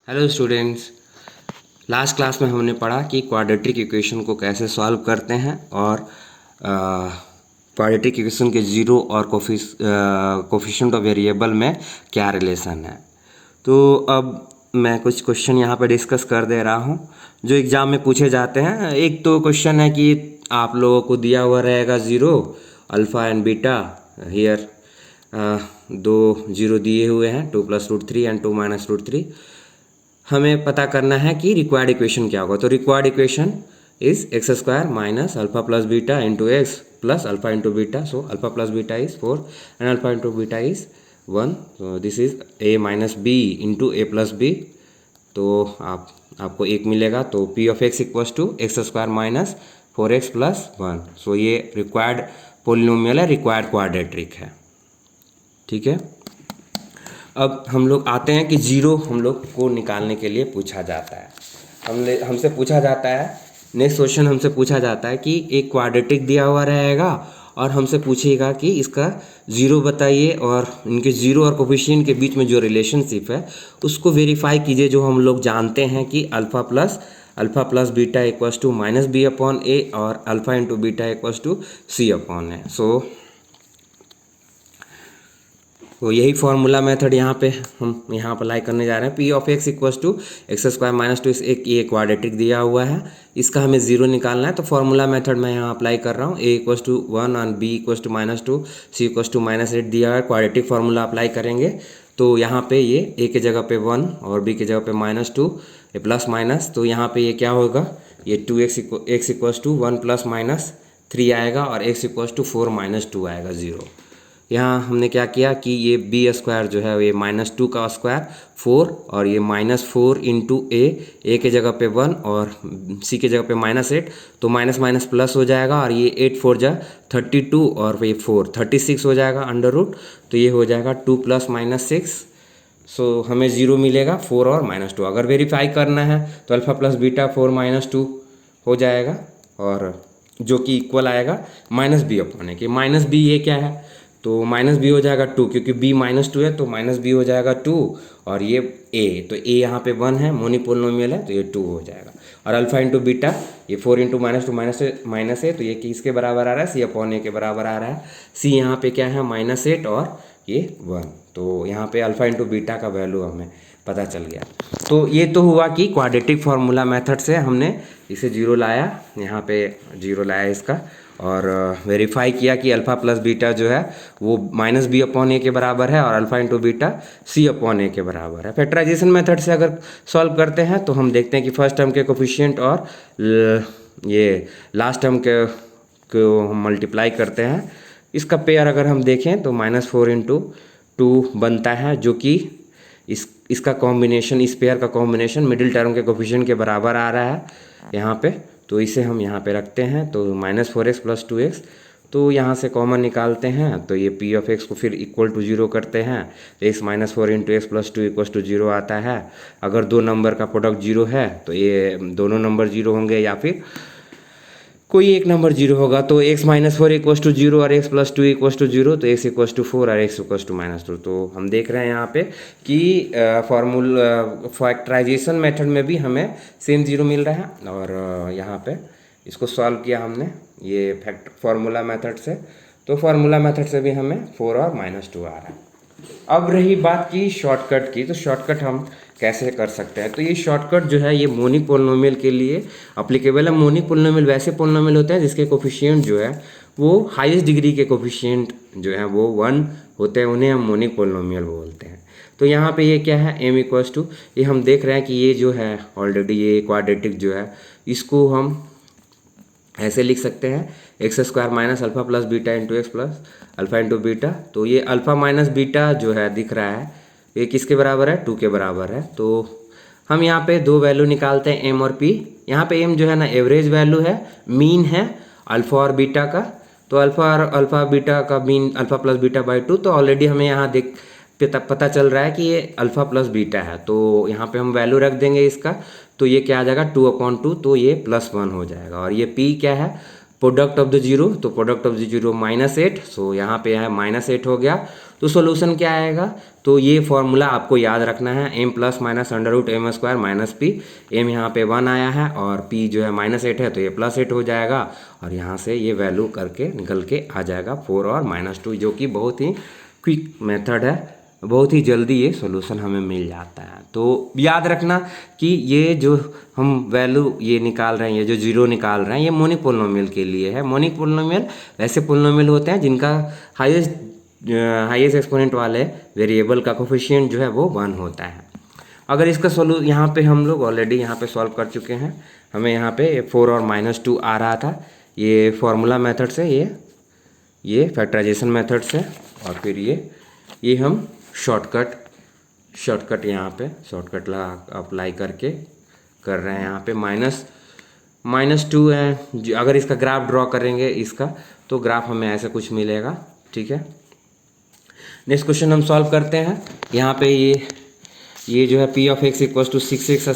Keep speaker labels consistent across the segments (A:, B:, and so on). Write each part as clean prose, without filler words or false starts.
A: Hello students. Last class में हमने पढ़ा कि क्वाड्रेटिक इक्वेशन को कैसे सॉल्व करते हैं और क्वाड्रेटिक इक्वेशन के जीरो और कोफिशिएंट ऑफ वेरिएबल में क्या रिलेशन है। तो अब मैं कुछ क्वेश्चन यहाँ पे डिस्कस कर दे रहा हूँ जो एग्ज़ाम में पूछे जाते हैं। एक तो क्वेश्चन है कि आप लोगों को दिया हुआ रहेगा zero alpha and beta. Here दो जीरो दिए हुए हैं, 2 + √3 एंड 2 - √3। हमें पता करना है कि रिक्वायर्ड इक्वेशन क्या होगा। तो required equation is x² - alpha plus beta into x plus alpha into beta. So alpha plus beta is 4 and alpha into beta is 1। So this is a - b into a plus b। तो आपको एक मिलेगा। तो p of x equals to x² - 4x plus 1। So ये required polynomial है, required quadratic है। ठीक है। अब हम लोग आते हैं कि जीरो हम लोग को निकालने के लिए पूछा जाता है। हमसे पूछा जाता है, नेक्स्ट क्वेश्चन हमसे पूछा जाता है कि एक क्वाड्रेटिक दिया हुआ रहेगा और हमसे पूछेगा कि इसका जीरो बताइए और इनके जीरो और कोफिशिएंट के बीच में जो रिलेशनशिप है उसको वेरीफाई कीजिए। जो हम लोग जानते हैं कि alpha plus beta equals to -b/a और alpha into beta equals to c/a। तो यही फार्मूला मेथड यहाँ पे हम यहाँ अप्लाई करने जा रहे हैं। p of x equals to x² - 2 एक ये क्वाड्रेटिक दिया हुआ है, इसका हमें जीरो निकालना है। तो फार्मूला मेथड मैं यहाँ अप्लाई कर रहा हूँ। a इक्वल्स टू 1 और b equals to -2, c equals to -8 दिया है। क्वाड्रेटिक फार्मूला अप्लाई करेंगे तो यहाँ पे ये a के जगह पे 1 और b के जगह पे -2 प्लस माइनस। तो यहाँ पे ये क्या होगा, ये 2x इक्वल्स टू 1 ± 3 आएगा और x इक्वल्स टू 4 - 2 आएगा 0। यहाँ हमने क्या किया कि ये b² जो है ये -2 का स्क्वायर 4 और ये -4 इंटू a के जगह पे 1 और c के जगह पे -8। तो माइनस माइनस प्लस हो जाएगा और ये 8 4 जा 32 और ये 4 36 हो जाएगा अंडर रूट। तो ये हो जाएगा 2 ± 6। सो हमें ज़ीरो मिलेगा 4 और -2। अगर वेरीफाई करना है तो अल्फ़ा प्लस बीटा 4 - 2 हो जाएगा और जो कि इक्वल आएगा -b/a के। -b ये क्या है, तो -b हो जाएगा 2 क्योंकि b -2 है तो -b हो जाएगा 2 और ये a, तो a यहाँ पे 1 है, मोनोपोलिनोमियल है तो ये 2 हो जाएगा। और अल्फा इंटू बीटा ये 4 इंटू -2 माइनस है तो ये किसके बराबर आ रहा है, c/a के बराबर आ रहा है। c यहाँ पे क्या है -8 और ये 1। तो यहाँ पे अल्फा इंटू बीटा का वैल्यू हमें पता चल गया। तो ये तो हुआ कि क्वाड्रेटिक फार्मूला मेथड से हमने इसे जीरो लाया, यहाँ पे जीरो लाया इसका और वेरीफाई किया कि अल्फ़ा प्लस बीटा जो है वो -b/a के बराबर है और अल्फ़ा इंटू बीटा c/a के बराबर है। फैक्टराइजेशन मेथड से अगर सॉल्व करते हैं तो हम देखते हैं कि फर्स्ट टर्म के कोफिशिएंट और ये लास्ट टर्म के को हम मल्टीप्लाई करते हैं। इसका पेयर अगर हम देखें तो -4 इंटू 2 बनता है, जो कि इसका कॉम्बिनेशन, इस पेयर का कॉम्बिनेशन मिडिल टर्म के कोफिशिएंट के बराबर आ रहा है यहाँ पे। तो इसे हम यहाँ पे रखते हैं तो -4x + 2x। तो यहाँ से कॉमन निकालते हैं तो ये p ऑफ x को फिर इक्वल टू 0 करते हैं तो x - 4 into x + 2 equals to 0 आता है। अगर दो नंबर का प्रोडक्ट 0 है तो ये दोनों नंबर 0 होंगे या फिर कोई एक नंबर 0 होगा। तो x - 4 इक्वल्स टू 0 और x + 2 इक्वल्स टू 0 तो x इक्वल्स टू 4 और x इक्वल्स टू -2। तो हम देख रहे हैं यहाँ पे कि फैक्टराइजेशन मेथड में भी हमें सेम 0 मिल रहा है और यहाँ पे इसको सॉल्व किया हमने ये फार्मूला मेथड से। तो फार्मूला मेथड से भी हमें 4 और -2 आ रहा है। अब रही बात की शॉर्टकट की, तो शॉर्टकट हम कैसे कर सकते हैं। तो ये शॉर्टकट जो है ये मोनिक पोलिनोमियल के लिए अप्लीकेबल है। मोनिक पोलिनोमियल वैसे पोलिनोमियल होते हैं जिसके कोफिशिएंट जो है वो हाईएस्ट डिग्री के कोफिशिएंट जो है वो 1 होते हैं, उन्हें हम मोनिक पोलिनोमियल बोलते हैं। तो यहाँ पे ये क्या है, m इक्वल्स टू, ये हम देख रहे हैं कि ये जो है ऑलरेडी ये क्वाड्रेटिक जो है इसको हम ऐसे लिख सकते हैं x² - alpha plus beta into x plus alpha into beta. तो ये अल्फ़ा माइनस बीटा जो है दिख रहा है ये किसके बराबर है, 2 के बराबर है। तो हम यहाँ पे दो वैल्यू निकालते हैं m और p। यहाँ पे m जो है ना एवरेज वैल्यू है, मीन है अल्फ़ा और बीटा का। तो अल्फ़ा बीटा का mean alpha plus beta by 2। तो ऑलरेडी हमें यहाँ पता चल रहा है कि ये अल्फ़ा प्लस बीटा है। तो यहाँ पे हम वैल्यू रख देंगे इसका, तो ये क्या आ जाएगा 2/2। तो ये +1 हो जाएगा और ये p क्या है, प्रोडक्ट ऑफ द जीरो, तो प्रोडक्ट ऑफ द जीरो -8, सो यहाँ पे है -8 हो गया। तो सोल्यूशन क्या आएगा, तो ये फॉर्मूला आपको याद रखना है, m plus minus under root m square minus p. M यहाँ पे 1 आया है और p जो है -8 है, तो ये +8 हो जाएगा और यहाँ से ये वैल्यू करके निकल के आ जाएगा 4 और -2, जो कि बहुत ही क्विक मेथड है, बहुत ही जल्दी ये सॉल्यूशन हमें मिल जाता है। तो याद रखना कि ये जो हम वैल्यू ये निकाल रहे हैं, ये जो जीरो निकाल रहे हैं, ये मोनिक पोलिनोमियल के लिए है। मोनिक पोलिनोमियल ऐसे पोलिनोमियल होते हैं जिनका हाईएस्ट एक्सपोनेंट वाले वेरिएबल का कोफिशिएंट जो है वो 1 होता है। अगर इसका यहाँ पे हम लोग ऑलरेडी यहाँ पे सॉल्व कर चुके हैं, हमें यहाँ पे 4 और -2 आ रहा था, ये फार्मूला मेथड से, ये फैक्टराइजेशन मेथड से, और फिर ये हम शॉर्टकट यहाँ पे शॉर्टकट लगा अप्लाई करके कर रहे हैं। यहाँ पे -2 है। अगर इसका ग्राफ ड्रॉ करेंगे इसका, तो ग्राफ हमें ऐसे कुछ मिलेगा, ठीक है। नेक्स्ट क्वेश्चन हम सॉल्व करते हैं। यहाँ पे ये जो है p of x equal to 6x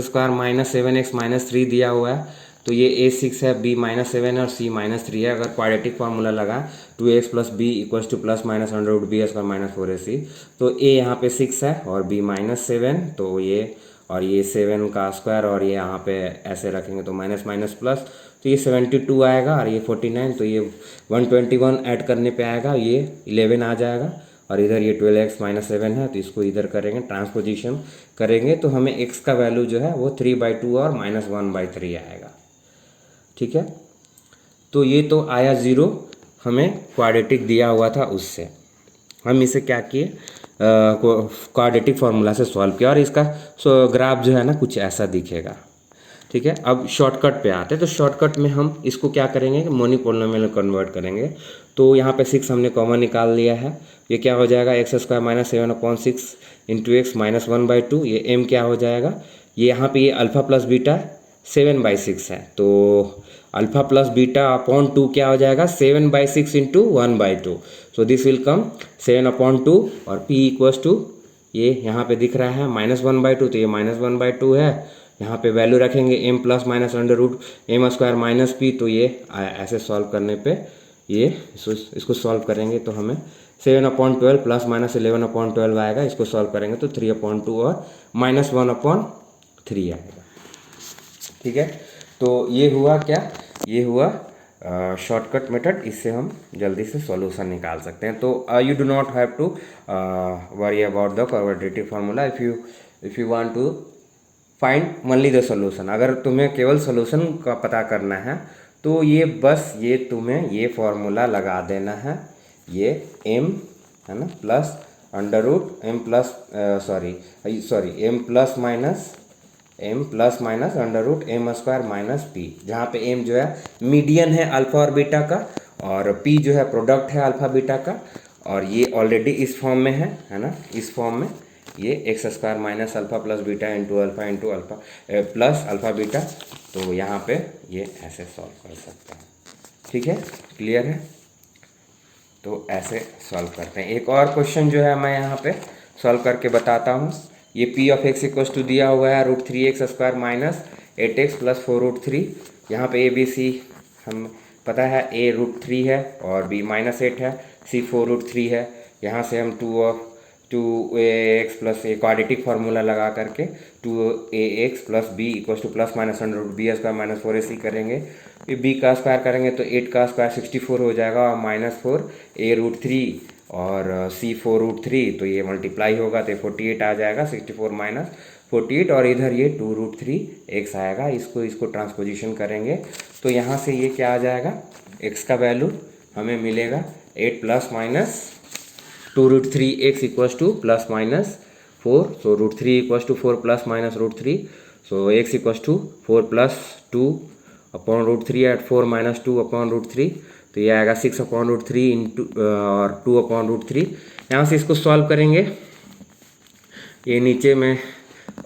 A: square minus 7x minus 3 दिया हुआ है। तो ये a6 है, b -7 है और c -3 है। अगर क्वाड्रेटिक फार्मूला लगा 2x plus b equal to plus minus under root b square minus 4ac, तो a यहाँ पे 6 है और b -7, तो ये 7 का स्क्वायर और ये यहाँ पे ऐसे रखेंगे तो माइनस माइनस प्लस, तो ये 72 आएगा और ये 49, तो ये 121 ऐड करने पे आएगा, ये 11 आ जाएगा। और इधर ये 12x -7 है, तो इसको इधर करेंगे, ट्रांसपोजिशन करेंगे, तो हमें x का वैल्यू जो है वो 3/2 और -1/3 आएगा, ठीक है। तो ये तो आया 0, हमें क्वाड्रेटिक दिया हुआ था उससे। हम इसे क्या किए, क्वाड्रेटिक फार्मूला से सॉल्व किया और इसका ग्राफ जो है ना कुछ ऐसा दिखेगा, ठीक है। अब शॉर्टकट पे आते हैं, तो शॉर्टकट में हम इसको क्या करेंगे, मोनिक पोलिनोमियल में कन्वर्ट करेंगे। तो यहाँ पे 6 हमने कॉमन निकाल लिया है, ये क्या हो जाएगा, x स्क्वायर -7/6 इंटू एक्स -1/2। ये m क्या हो जाएगा, ये यहाँ पे ये अल्फ़ा प्लस बीटा 7/6 है, तो अल्फ़ा प्लस बीटा अपॉन 2 क्या हो जाएगा, 7/6 into 1/2। So this will come 7/2 और p इक्वल्स टू, ये यहाँ पे दिख रहा है -1/2, तो ये -1/2 है। यहाँ पे वैल्यू रखेंगे m plus minus under root m square minus p, तो ये ऐसे सॉल्व करने पे ये इसको सॉल्व करेंगे तो हमें 7/12 प्लस माइनस 11/12 आएगा। इसको सॉल्व करेंगे तो 3/2 और -1/3 आएगा, ठीक है। तो ये हुआ क्या, ये हुआ शॉर्टकट मेथड, इससे हम जल्दी से सॉल्यूशन निकाल सकते हैं। तो you do not have to worry about the quadratic formula if you want to find only the solution. अगर तुम्हें केवल सॉल्यूशन का पता करना है तो ये बस ये तुम्हें ये फॉर्मूला लगा देना है, ये m है ना plus under root m plus minus under root m square minus p, जहाँ पे m जो है मीडियन है अल्फ़ा और बीटा का और p जो है प्रोडक्ट है अल्फ़ा बीटा का, और ये ऑलरेडी इस फॉर्म में है ना, इस फॉर्म में ये x square minus alpha plus beta into alpha plus alpha beta. तो यहाँ पे ये ऐसे सॉल्व कर सकते हैं, ठीक है, क्लियर है। तो ऐसे सॉल्व करते हैं। एक और क्वेश्चन जो है मैं यहाँ पे सॉल्व करके बताता हूँ। ये p of x equals to दिया हुआ है √3x square minus 8x plus 4√3। यहाँ पे a b c हम पता है, a √3 है और b -8 है, c 4√3 है। यहाँ से हम 2ax plus a quadratic formula लगा करके 2ax plus b equals to plus minus under root b square minus 4ac करेंगे। ये b का स्क्वायर करेंगे तो 8 का स्क्वायर 64 हो जाएगा और -4 a √3 और c 4√3, तो ये मल्टीप्लाई होगा तो 48 आ जाएगा, 64 माइनस 48 और इधर ये 2√3x आएगा। इसको ट्रांसपोजिशन करेंगे तो यहाँ से ये क्या आ जाएगा, x का वैल्यू हमें मिलेगा 8 plus minus 2√3x equals to plus minus 4, so √3 equals to 4 plus minus √3, so x equals to 4 प्लस 2 अपॉन √3 एट 4 माइनस 2 अपॉन √3, तो ये आएगा 6 अपॉन √3 इंटू और 2 अपॉन √3। यहाँ से इसको सॉल्व करेंगे, ये नीचे में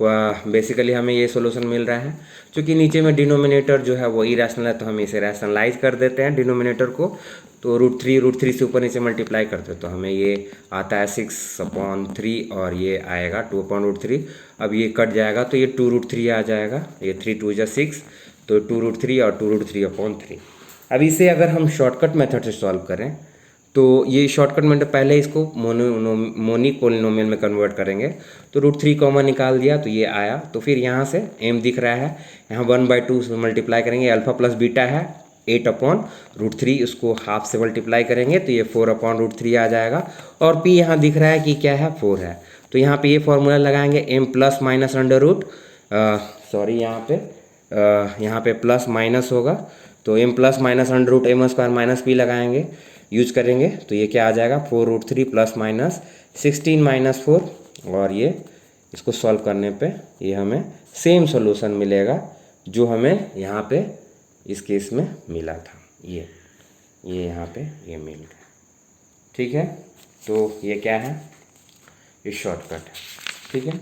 A: बेसिकली हमें ये सॉल्यूशन मिल रहा है। क्योंकि नीचे में डिनोमिनेटर जो है वो इरेशनल है तो हम इसे रैशनलाइज कर देते हैं डिनोमिनेटर को, तो √3 से ऊपर नीचे मल्टीप्लाई करते हैं तो हमें ये आता है 6/3 और ये आएगा 2/√3। अब ये कट जाएगा तो ये 2√3 आ जाएगा, ये 3 2 जा 6, तो 2√3 और 2√3/3। अब इसे अगर हम शॉर्टकट मेथड से सॉल्व करें तो ये शॉर्टकट मेथड पहले इसको मोनिक पोलिनोमियल में कन्वर्ट करेंगे। तो √3 कॉमन निकाल दिया तो ये आया। तो फिर यहाँ से m दिख रहा है, यहाँ 1/2 से मल्टीप्लाई करेंगे, अल्फा प्लस बीटा है 8/√3, उसको हाफ से मल्टीप्लाई करेंगे तो ये 4/√3 आ जाएगा। और p यहाँ दिख रहा है कि क्या है, 4 है। तो यहाँ पे ये फॉर्मूला लगाएंगे m plus minus under root, sorry यहाँ पे प्लस माइनस होगा तो m plus minus under root m square minus p लगाएंगे, यूज करेंगे तो ये क्या आ जाएगा 4√3 प्लस माइनस 16 माइनस 4। और ये इसको सॉल्व करने पे ये हमें सेम सॉल्यूशन मिलेगा जो हमें यहाँ पे इस केस में मिला था। ये यहाँ पे ये मिल गया। ठीक है, तो ये क्या है, ये शॉर्टकट है। ठीक है,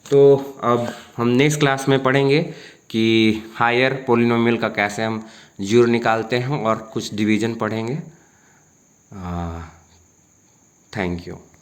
A: तो अब हम नेक्स्ट क्लास में पढ़ेंगे कि हायर पोलिनोमियल का कैसे हम जीरो निकालते हैं और कुछ डिवीजन पढ़ेंगे। Thank you.